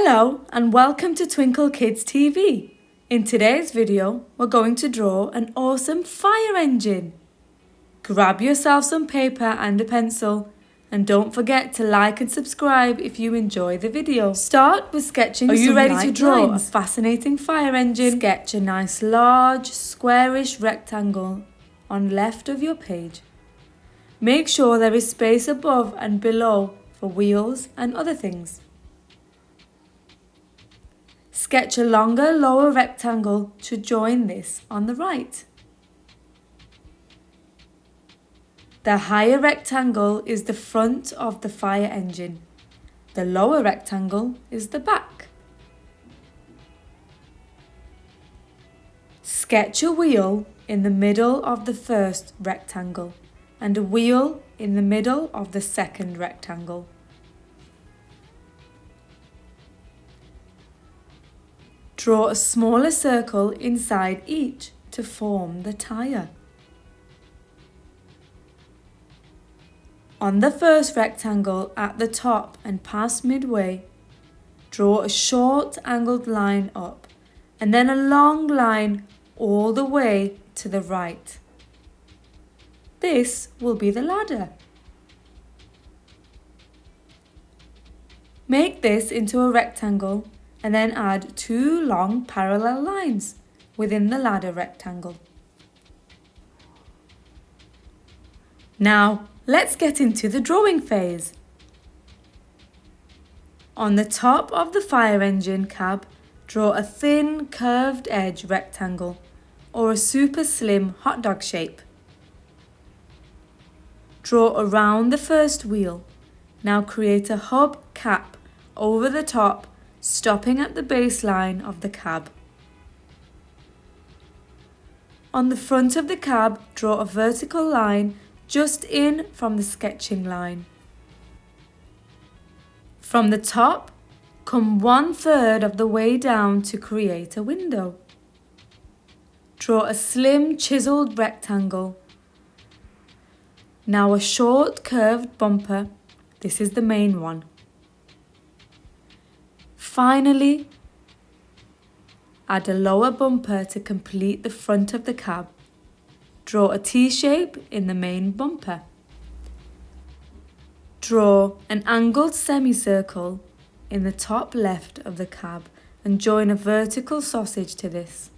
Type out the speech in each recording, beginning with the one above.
Hello and welcome to Twinkl Kids TV. In today's video, we're going to draw an awesome fire engine. Grab yourself some paper and a pencil and don't forget to like and subscribe if you enjoy the video. Start with sketching some light lines. Are you ready to draw a fascinating fire engine? Sketch a nice large squarish rectangle on left of your page. Make sure there is space above and below for wheels and other things. Sketch a longer lower rectangle to join this on the right. The higher rectangle is the front of the fire engine. The lower rectangle is the back. Sketch a wheel in the middle of the first rectangle and a wheel in the middle of the second rectangle. Draw a smaller circle inside each to form the tyre. On the first rectangle at the top and past midway, draw a short angled line up and then a long line all the way to the right. This will be the ladder. Make this into a rectangle and then add two long parallel lines within the ladder rectangle. Now, let's get into the drawing phase. On the top of the fire engine cab, draw a thin curved edge rectangle or a super slim hot dog shape. Draw around the first wheel. Now create a hub cap over the top, stopping at the baseline of the cab. On the front of the cab, draw a vertical line just in from the sketching line. From the top, come 1/3 of the way down to create a window. Draw a slim chiseled rectangle. Now a short curved bumper. This is the main one. Finally, add a lower bumper to complete the front of the cab. Draw a T-shape in the main bumper. Draw an angled semicircle in the top left of the cab and join a vertical sausage to this.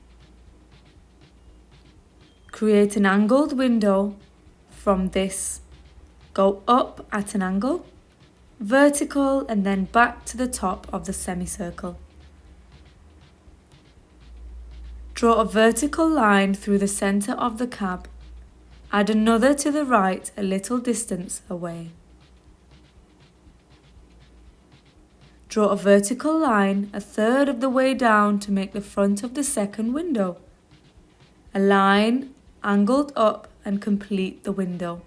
Create an angled window from this. Go up at an angle, vertical and then back to the top of the semicircle. Draw a vertical line through the centre of the cab. Add another to the right a little distance away. Draw a vertical line 1/3 of the way down to make the front of the second window. A line angled up and complete the window.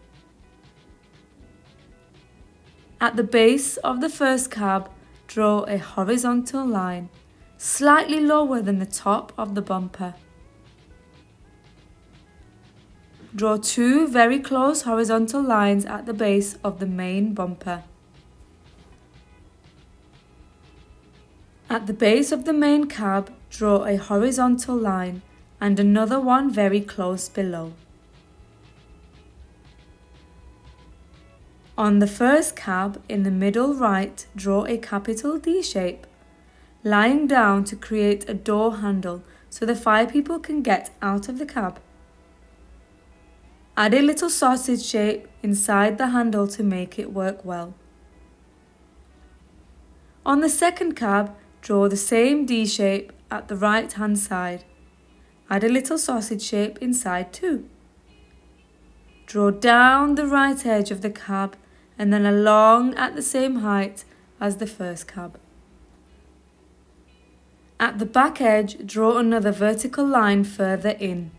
At the base of the first cab, draw a horizontal line, slightly lower than the top of the bumper. Draw two very close horizontal lines at the base of the main bumper. At the base of the main cab, draw a horizontal line and another one very close below. On the first cab, in the middle right, draw a capital D shape, lying down to create a door handle so the fire people can get out of the cab. Add a little sausage shape inside the handle to make it work well. On the second cab, draw the same D shape at the right hand side. Add a little sausage shape inside too. Draw down the right edge of the cab and then along at the same height as the first cab. At the back edge, draw another vertical line further in.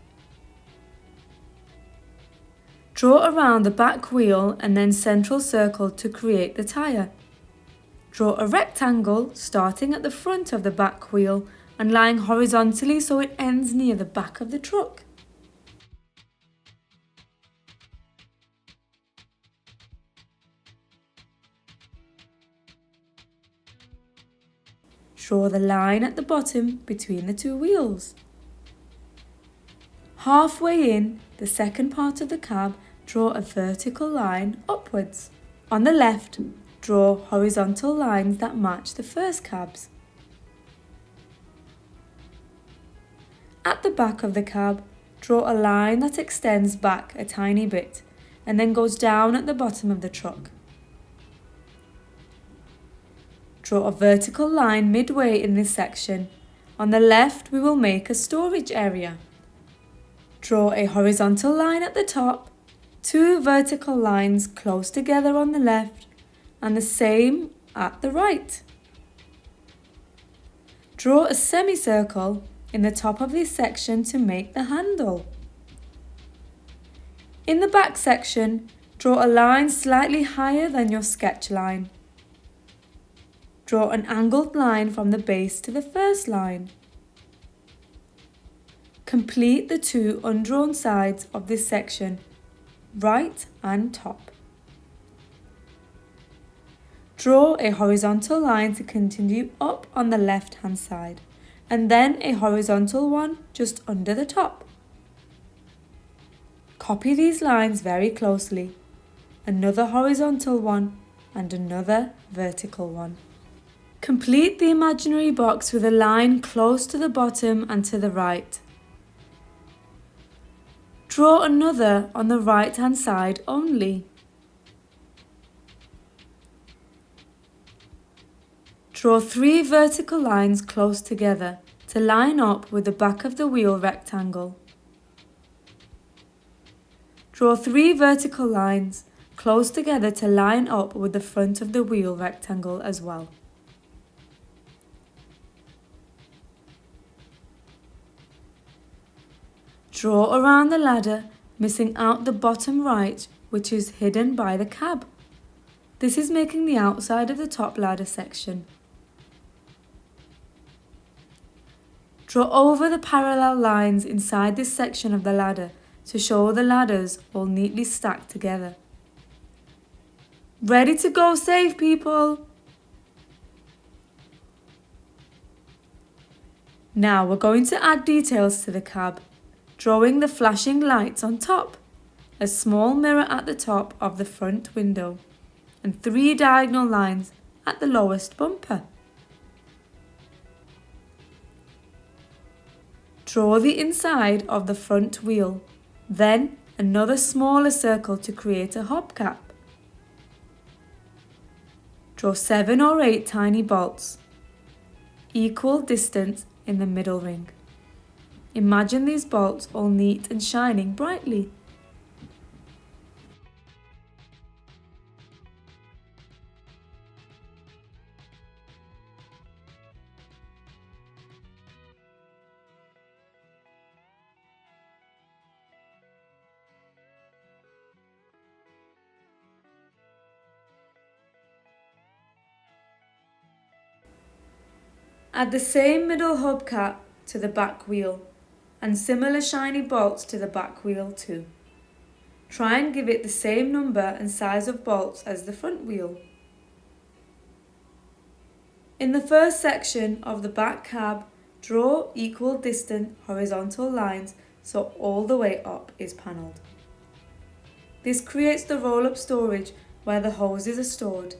Draw around the back wheel and then central circle to create the tyre. Draw a rectangle starting at the front of the back wheel and lying horizontally so it ends near the back of the truck. draw the line at the bottom between the two wheels. Halfway in the second part of the cab, draw a vertical line upwards. On the left, draw horizontal lines that match the first cabs. At the back of the cab, draw a line that extends back a tiny bit and then goes down at the bottom of the truck. Draw a vertical line midway in this section. On the left, we will make a storage area. Draw a horizontal line at the top, two vertical lines close together on the left, and the same at the right. Draw a semicircle in the top of this section to make the handle. In the back section, draw a line slightly higher than your sketch line. Draw an angled line from the base to the first line. Complete the two undrawn sides of this section, right and top. Draw a horizontal line to continue up on the left hand side, and then a horizontal one just under the top. Copy these lines very closely, another horizontal one and another vertical one. Complete the imaginary box with a line close to the bottom and to the right. Draw another on the right hand side only. Draw 3 vertical lines close together to line up with the back of the wheel rectangle. Draw 3 vertical lines close together to line up with the front of the wheel rectangle as well. Draw around the ladder, missing out the bottom right, which is hidden by the cab. This is making the outside of the top ladder section. Draw over the parallel lines inside this section of the ladder to show the ladders all neatly stacked together. Ready to go save people! Now we're going to add details to the cab, drawing the flashing lights on top, a small mirror at the top of the front window, and 3 diagonal lines at the lowest bumper. Draw the inside of the front wheel, then another smaller circle to create a hubcap. Draw 7 or 8 tiny bolts, equal distance in the middle ring. Imagine these bolts all neat and shining brightly. Add the same middle hubcap to the back wheel and similar shiny bolts to the back wheel too. Try and give it the same number and size of bolts as the front wheel. In the first section of the back cab, draw equal distant horizontal lines so all the way up is panelled. This creates the roll-up storage where the hoses are stored.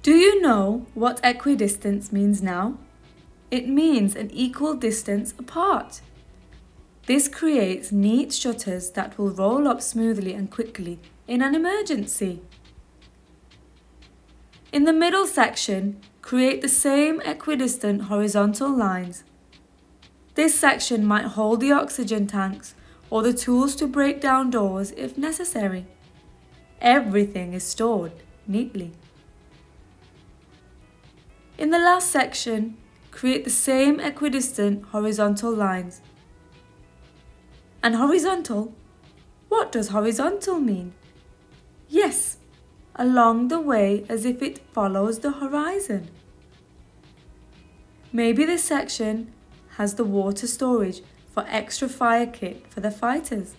Do you know what equidistance means now? It means an equal distance apart. This creates neat shutters that will roll up smoothly and quickly in an emergency. In the middle section, create the same equidistant horizontal lines. This section might hold the oxygen tanks or the tools to break down doors if necessary. Everything is stored neatly. In the last section, create the same equidistant horizontal lines. And horizontal? What does horizontal mean? Yes, along the way as if it follows the horizon. Maybe this section has the water storage for extra fire kit for the fighters,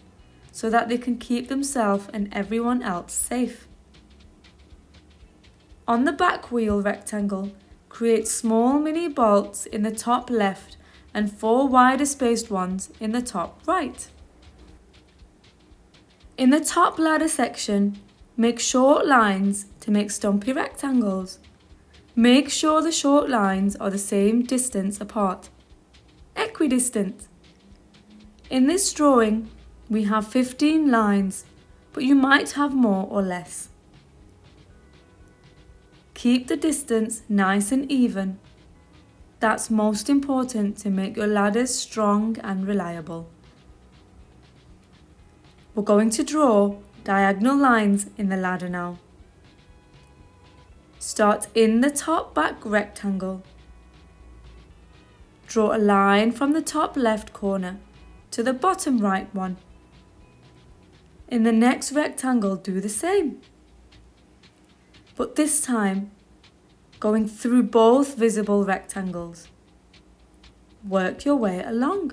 so that they can keep themselves and everyone else safe. On the back wheel rectangle, create small mini bolts in the top left and 4 wider spaced ones in the top right. In the top ladder section, make short lines to make stumpy rectangles. Make sure the short lines are the same distance apart, equidistant. In this drawing, we have 15 lines, but you might have more or less. Keep the distance nice and even. That's most important to make your ladders strong and reliable. We're going to draw diagonal lines in the ladder now. Start in the top back rectangle. Draw a line from the top left corner to the bottom right one. In the next rectangle, do the same. But this time, going through both visible rectangles. Work your way along.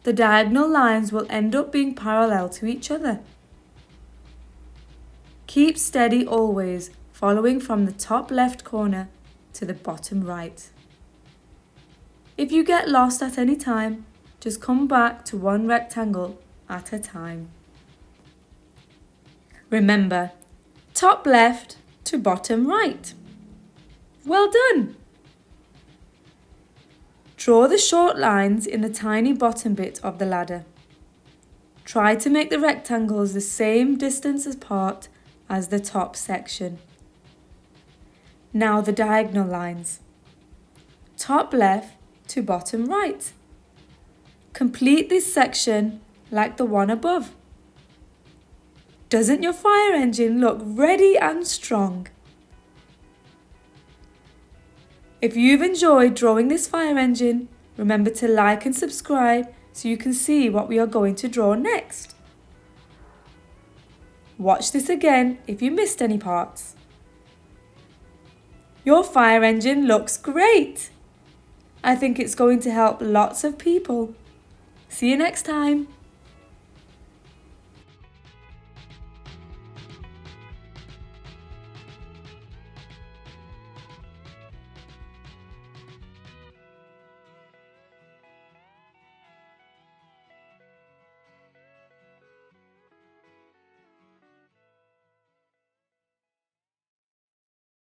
The diagonal lines will end up being parallel to each other. Keep steady always, following from the top left corner to the bottom right. If you get lost at any time, just come back to one rectangle at a time. Remember, top left to bottom right. Well done! Draw the short lines in the tiny bottom bit of the ladder. Try to make the rectangles the same distance apart as the top section. Now the diagonal lines. Top left to bottom right. Complete this section like the one above. Doesn't your fire engine look ready and strong? If you've enjoyed drawing this fire engine, remember to like and subscribe so you can see what we are going to draw next. Watch this again if you missed any parts. Your fire engine looks great! I think it's going to help lots of people. See you next time.